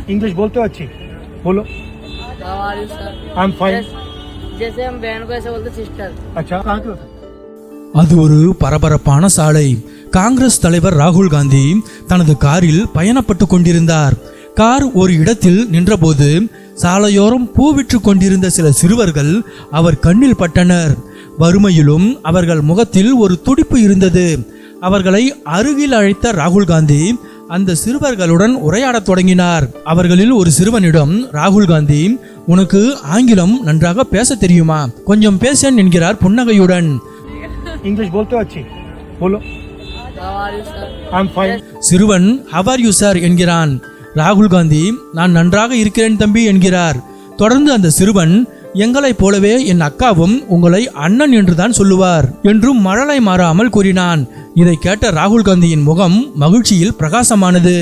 English बोलते हो अच्छी? बोलो। How are you, sir? I'm fine. जैसे हम बहन को ऐसे बोलते सिस्टर। अच्छा, कहाँ के हो? அது ஒரு பரபரப்பான சாலை. காங்கிரஸ் தலைவர் ராகுல் காந்தி தனது காரில் பயணப்பட்டு கொண்டிருந்தார். கார் ஒரு இடத்தில் நின்றபோது சாலையோரம் பூ விற்று கொண்டிருந்த சில சிறுவர்கள் அவர் கண்ணில் பட்டனர். வறுமையிலும் அவர்கள் முகத்தில் ஒரு துடிப்பு இருந்தது. அவர்களை அருகில் அழைத்த ராகுல் காந்தி அந்த சிறுவர்களுடன் உரையாடத் தொடங்கினார். அவர்களில் ஒரு சிறுவனிடம் ராகுல் காந்தி, உனக்கு ஆங்கிலம் நன்றாக பேச தெரியுமா? கொஞ்சம் பேசேன் என்கிறார் புன்னகையுடன். इंग्लिश बोलते हो अच्छी? बोलो। How are you, sir? I'm fine. சிறுவன் how are you sir என்கிறான். ராகுல் காந்தி, நான் நன்றாக இருக்கிறேன் தம்பி என்கிறார். தொடர்ந்து அந்த சிறுவன், எங்களைப் போலவே என் அக்காவும் உங்களை அண்ணன் என்றுதான் சொல்லுவார் என்றும் மழலை மாறாமல் கூறினான். இதை கேட்ட ராகுல் காந்தியின் முகம் மகிழ்ச்சியில் பிரகாசமானது.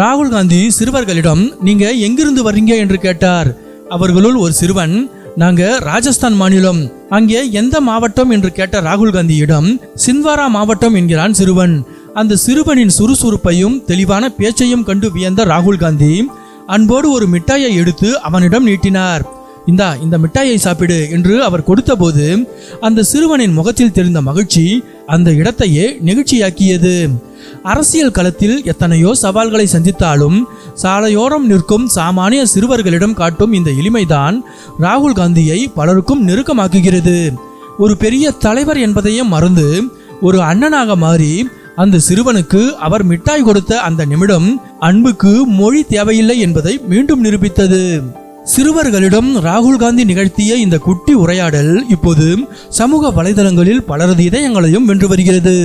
ராகுல் காந்தி சிறுவர்களிடம், நீங்க எங்கிருந்து வர்றீங்க என்று கேட்டார். அவர்களுள் ஒரு சிறுவன், நாங்க ராஜஸ்தான் மாநிலம். அங்கே எந்த மாவட்டம் என்று கேட்ட ராகுல் காந்தியிடம், சிந்த்வாரா மாவட்டம் என்கிறான் சிறுவன். அந்த சிறுவனின் சுறுசுறுப்பையும் தெளிவான பேச்சையும் கண்டு வியந்த ராகுல் காந்தி அன்போடு ஒரு மிட்டாயை எடுத்து அவனிடம் நீட்டினார். இந்த மிட்டாயை சாப்பிடு என்று அவர் கொடுத்தபோது அந்த சிறுவனின் முகத்தில் தெரிந்த மகிழ்ச்சி அந்த இடத்தையே நெகிழ்ச்சியாக்கியது. அரசியல் களத்தில் எத்தனையோ சவால்களை சந்தித்தாலும் சாலையோரம் நிற்கும் சாமானிய சிறுவர்களிடம் காட்டும் இந்த எளிமைதான் ராகுல் காந்தியை பலருக்கும் நெருக்கமாக்குகிறது. ஒரு பெரிய தலைவர் என்பதையும் மறந்து ஒரு அண்ணனாக மாறி அந்த சிறுவனுக்கு அவர் மிட்டாய் கொடுத்த அந்த நிமிடம் அன்புக்கு மொழி தேவையில்லை என்பதை மீண்டும் நிரூபித்தது. சிறுவர்களிடம் ராகுல் காந்தி நிகழ்த்திய இந்த குட்டி உரையாடல் இப்போது சமூக வலைதளங்களில் பலரது இதயங்களையும் வென்று வருகிறது.